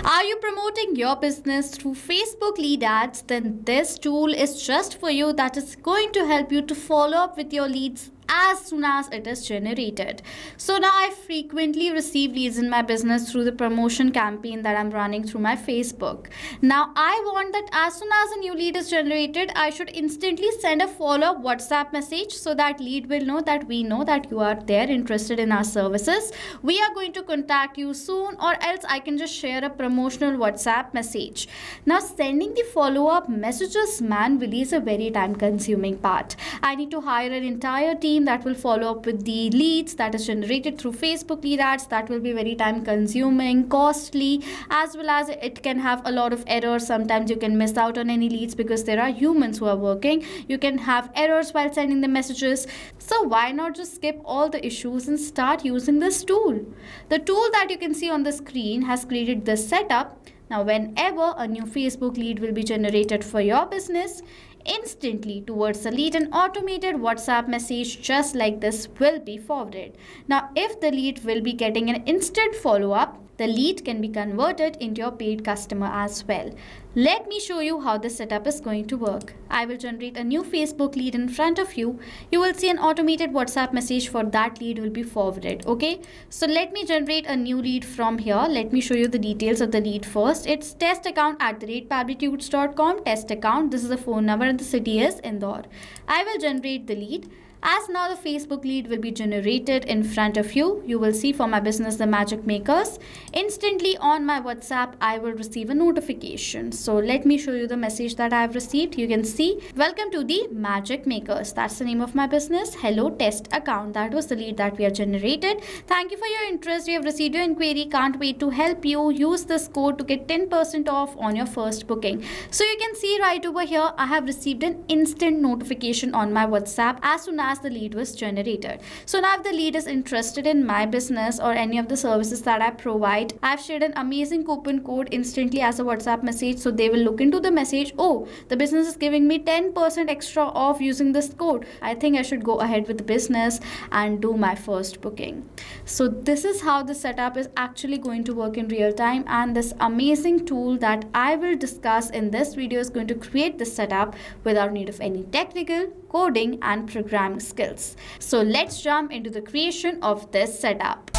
Are you promoting your business through Facebook lead ads? Then this tool is just for you, that is going to help you to follow up with your leads as soon as it is generated. So now I frequently receive leads in my business through the promotion campaign that I'm running through my Facebook. Now I want that as soon as a new lead is generated, I should instantly send a follow-up WhatsApp message so that lead will know that we know that you are there interested in our services. We are going to contact you soon, or else I can just share a promotional WhatsApp message. Now sending the follow-up messages manually is a very time-consuming part. I need to hire an entire team that will follow up with the leads that is generated through Facebook lead ads. That will be very time consuming, costly, as well as it can have a lot of errors. Sometimes you can miss out on any leads because there are humans who are working. You can have errors while sending the messages. So why not just skip all the issues and start using this tool? The tool that you can see on the screen has created this setup. Now whenever a new Facebook lead will be generated for your business, instantly towards the lead, an automated WhatsApp message just like this will be forwarded. Now if the lead will be getting an instant follow-up, the lead can be converted into your paid customer as well. Let me show you how this setup is going to work. I will generate a new Facebook lead in front of you. You will see an automated WhatsApp message for that lead will be forwarded. Okay, so let me generate a new lead from here. Let me show you the details of the lead first. It's testaccount@pabblytudes.com, test account. This is the phone number and the city is Indore. I will generate the lead. As now the Facebook lead will be generated in front of you, you will see for my business, the Magic Makers. Instantly on my WhatsApp, I will receive a notification. So let me show you the message that I have received. You can see, welcome to the Magic Makers. That's the name of my business. Hello test account. That was the lead that we have generated. Thank you for your interest. We have received your inquiry. Can't wait to help you. Use this code to get 10% off on your first booking. So you can see right over here, I have received an instant notification on my WhatsApp as soon as the lead was generated. So now if the lead is interested in my business or any of the services that I provide, I've shared an amazing coupon code instantly as a WhatsApp message. So they will look into the message. Oh, the business is giving me 10% extra off using this code. I think I should go ahead with the business and do my first booking. So this is how the setup is actually going to work in real time, and this amazing tool that I will discuss in this video is going to create this setup without need of any technical, coding and programming skills. So let's jump into the creation of this setup.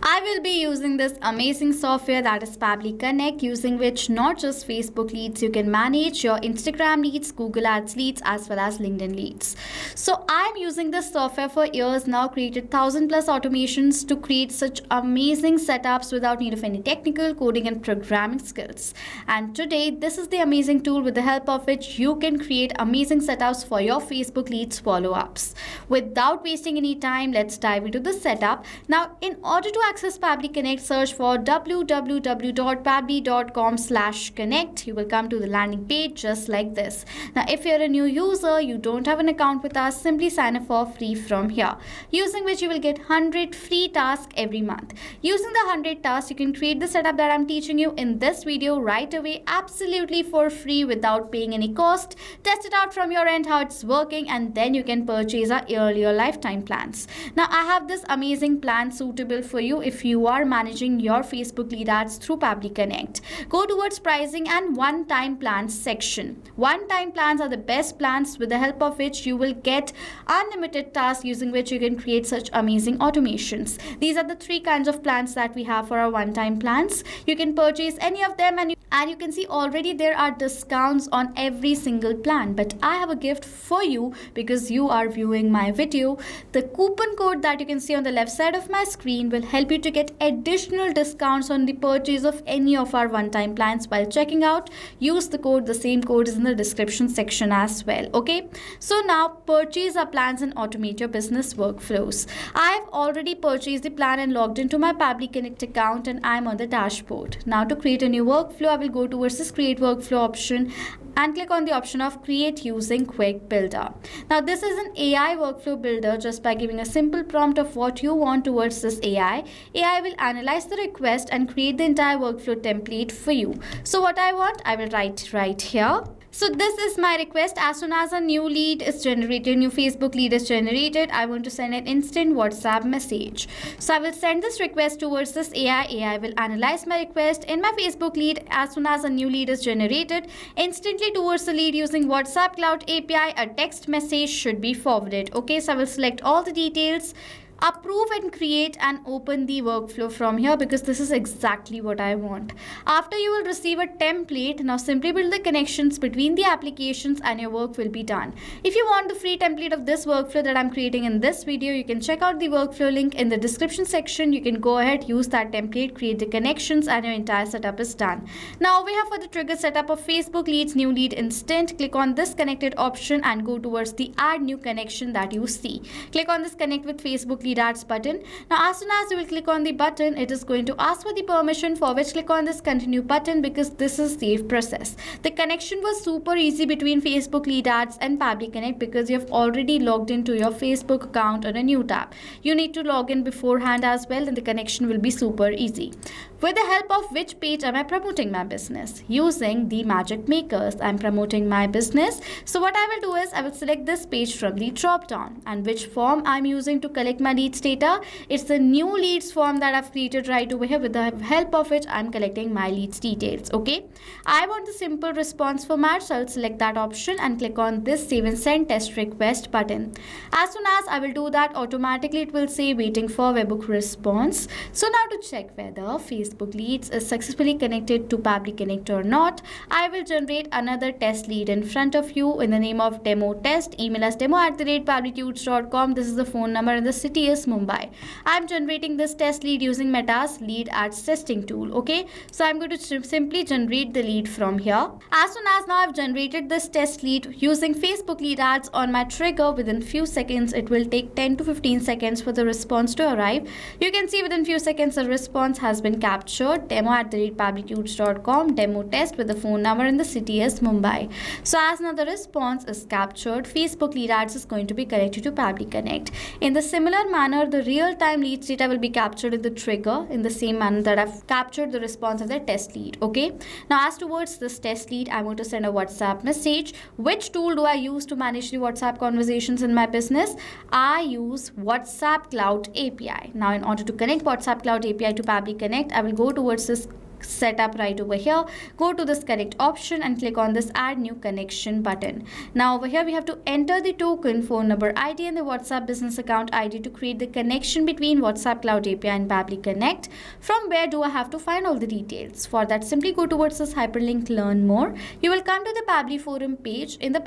I will be using this amazing software that is Pabbly Connect, using which not just Facebook leads, you can manage your Instagram leads, Google Ads leads, as well as LinkedIn leads. So I'm using this software for years now, created 1000+ automations to create such amazing setups without need of any technical, coding and programming skills. And today, this is the amazing tool with the help of which you can create amazing setups for your Facebook leads follow-ups. Without wasting any time, let's dive into the setup. Now, in order to access Pabbly Connect, search for www.pabbly.com/connect. You will come to the landing page just like this. Now, if you're a new user, you don't have an account with us, simply sign up for free from here, using which you will get 100 free tasks every month. Using the 100 tasks, you can create the setup that I'm teaching you in this video right away, absolutely for free without paying any cost. Test it out from your end how it's working, and then you can purchase our yearly or lifetime plans. Now, I have this amazing plan suitable for you if you are managing your Facebook lead ads through Pabbly Connect. Go towards pricing and one-time plans section. One-time plans are the best plans with the help of which you will get unlimited tasks, using which you can create such amazing automations. These are the three kinds of plans that we have for our one-time plans. You can purchase any of them, and you can see already there are discounts on every single plan. But I have a gift for you because you are viewing my video. The coupon code that you can see on the left side of my screen will help you to get additional discounts on the purchase of any of our one-time plans. While checking out, use the code. The same code is in the description section as well. Okay, so now purchase our plans and automate your business workflows. I've already purchased the plan and logged into my Pabbly Connect account, and I'm on the dashboard. Now to create a new workflow, I will go towards this create workflow option and click on the option of create using quick builder. Now this is an AI workflow builder. Just by giving a simple prompt of what you want towards this AI will analyze the request and create the entire workflow template for you. So what I want, I will write right here. So this is my request. As soon as a new lead is generated, new Facebook lead is generated, I want to send an instant WhatsApp message. So I will send this request towards this AI. AI will analyze my request in my Facebook lead. As soon as a new lead is generated, instantly towards the lead using WhatsApp Cloud API, a text message should be forwarded. Okay, so I will select all the details, approve and create, and open the workflow from here because this is exactly what I want. After you will receive a template, now simply build the connections between the applications and your work will be done. If you want the free template of this workflow that I'm creating in this video, you can check out the workflow link in the description section. You can go ahead, use that template, create the connections, and your entire setup is done. Now over here for the trigger setup of Facebook leads, new lead instant, click on this connected option and go towards the add new connection that you see. Click on this connect with Facebook lead ads button. Now as soon as you will click on the button, it is going to ask for the permission, for which click on this continue button because this is safe process. The connection was super easy between Facebook lead ads and Pabbly Connect because you have already logged into your Facebook account on a new tab. You need to log in beforehand as well, and the connection will be super easy. With the help of which page am I promoting my business? Using the magic makers, I'm promoting my business. So what I will do is I will select this page from the drop down, and which form I'm using to collect my leads data. It's the new leads form that I've created right over here, with the help of which I'm collecting my leads details. Okay, I want the simple response format, so I'll select that option and click on this save and send test request button. As soon as I will do that, automatically it will say waiting for webhook response. So now to check whether Facebook leads is successfully connected to Pabbly Connect or not, I will generate another test lead in front of you in the name of demo test. Email us demo@pabblytudes.com. This is the phone number and the city is Mumbai. I'm generating this test lead using Meta's lead ads testing tool. Okay, so I'm going to simply generate the lead from here. As soon as now I've generated this test lead using Facebook lead ads on my trigger, within few seconds it will take 10 to 15 seconds for the response to arrive. You can see within few seconds the response has been captured. Demo@pabblytudes.com, demo test with the phone number and the city is Mumbai. So as now the response is captured, Facebook lead ads is going to be connected to Pabbly Connect. In the similar manner, the real-time leads data will be captured in the trigger in the same manner that I've captured the response of the test lead. Okay, now as towards this test lead, I want to send a WhatsApp message. Which tool do I use to manage the WhatsApp conversations in my business? I use WhatsApp Cloud API. Now in order to connect WhatsApp Cloud API to Pabbly Connect, I will go towards this setup right over here, go to this connect option and click on this add new connection button. Now over here we have to enter the token, phone number, ID and the WhatsApp business account ID to create the connection between WhatsApp Cloud API and Pabbly Connect. From where do I have to find all the details? For that, simply go towards this hyperlink learn more. You will come to the Pabbly forum page. In the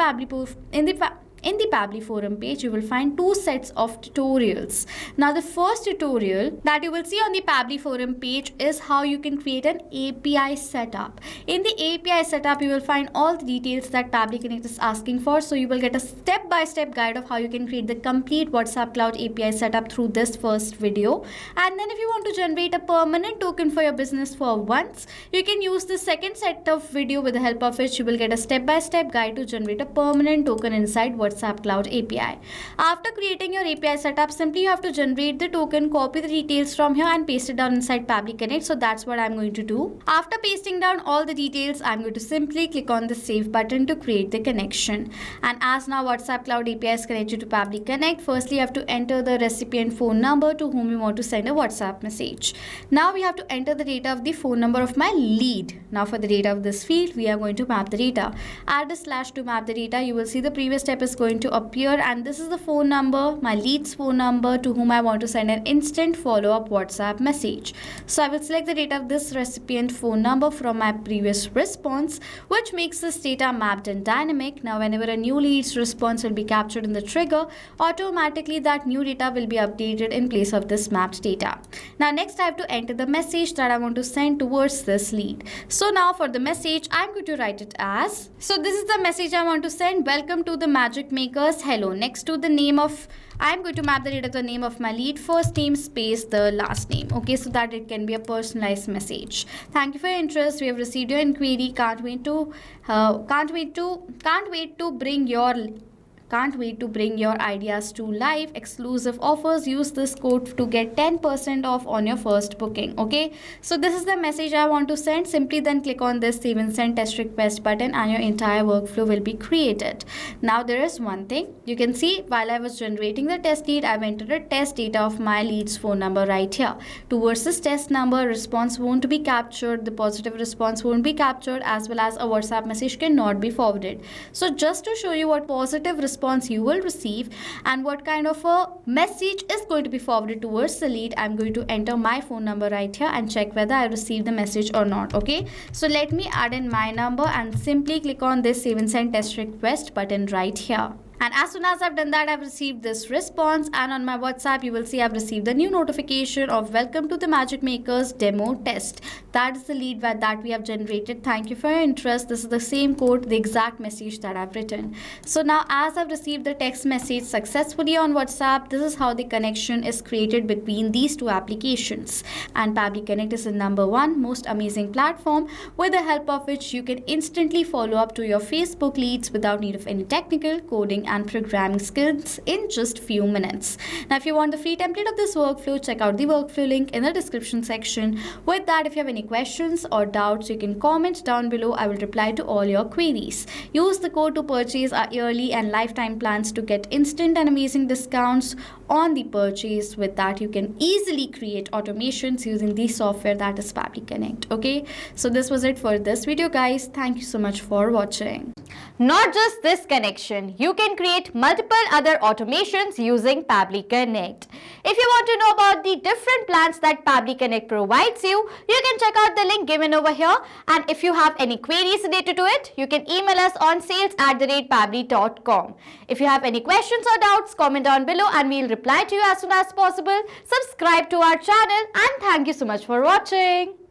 Pabbly forum page, you will find two sets of tutorials. Now the first tutorial that you will see on the Pabbly forum page is how you can create an API setup. In the API setup, you will find all the details that Pabbly Connect is asking for. So you will get a step-by-step guide of how you can create the complete WhatsApp Cloud API setup through this first video. And then if you want to generate a permanent token for your business for once, you can use the second set of video, with the help of which you will get a step-by-step guide to generate a permanent token inside WhatsApp Cloud API. After creating your API setup, simply you have to generate the token, copy the details from here and paste it down inside Pabbly Connect. So that's what I'm going to do. After pasting down all the details, I'm going to simply click on the save button to create the connection. And as now WhatsApp Cloud API is connected to Pabbly Connect, firstly you have to enter the recipient phone number to whom you want to send a WhatsApp message. Now we have to enter the data of the phone number of my lead. Now for the data of this field, we are going to map the data. Add a slash to map the data. You will see the previous step is going to appear, and this is the phone number, my lead's phone number, to whom I want to send an instant follow-up WhatsApp message. So I will select the data of this recipient phone number from my previous response, which makes this data mapped and dynamic. Now whenever a new lead's response will be captured in the trigger, automatically that new data will be updated in place of this mapped data. Now next I have to enter the message that I want to send towards this lead. So now for the message, I'm going to write it as, so this is the message I want to send: welcome to the magic makers, hello. Next to the name of, I'm going to map the data to the name of my lead, first name space the last name. Okay, so that it can be a personalized message. Thank you for your interest. We have received your inquiry. Can't wait to bring your Can't wait to bring your ideas to life. Exclusive offers. Use this code to get 10% off on your first booking. Okay, so this is the message I want to send. Simply then click on this save and send test request button and your entire workflow will be created. Now there is one thing you can see. While I was generating the test lead, I've entered a test data of my lead's phone number right here. Towards this test number, response won't be captured, the positive response won't be captured, as well as a WhatsApp message cannot be forwarded. So just to show you what positive response you will receive and what kind of a message is going to be forwarded towards the lead, I'm going to enter my phone number right here and check whether I received the message or not. Okay, so let me add in my number and simply click on this save and send test request button right here. And as soon as I've done that, I've received this response, and on my WhatsApp you will see I've received a new notification of welcome to the Magic Makers demo test. That is the lead that we have generated. Thank you for your interest. This is the same code, the exact message that I've written. So now as I've received the text message successfully on WhatsApp, this is how the connection is created between these two applications. And Pabbly Connect is the #1 most amazing platform with the help of which you can instantly follow up to your Facebook leads without need of any technical coding and programming skills in just few minutes. Now if you want the free template of this workflow, check out the workflow link in the description section. With that, if you have any questions or doubts, you can comment down below. I will reply to all your queries. Use the code to purchase our yearly and lifetime plans to get instant and amazing discounts on the purchase. With that, you can easily create automations using the software that is Pabbly Connect. Okay, so this was it for this video, guys. Thank you so much for watching. Not just this connection, you can create multiple other automations using Pabbly Connect. If you want to know about the different plans that Pabbly Connect provides you, you can check out the link given over here. And if you have any queries related to it, you can email us on sales@pabbly.com. If you have any questions or doubts, comment down below and we'll reply to you as soon as possible. Subscribe to our channel and thank you so much for watching.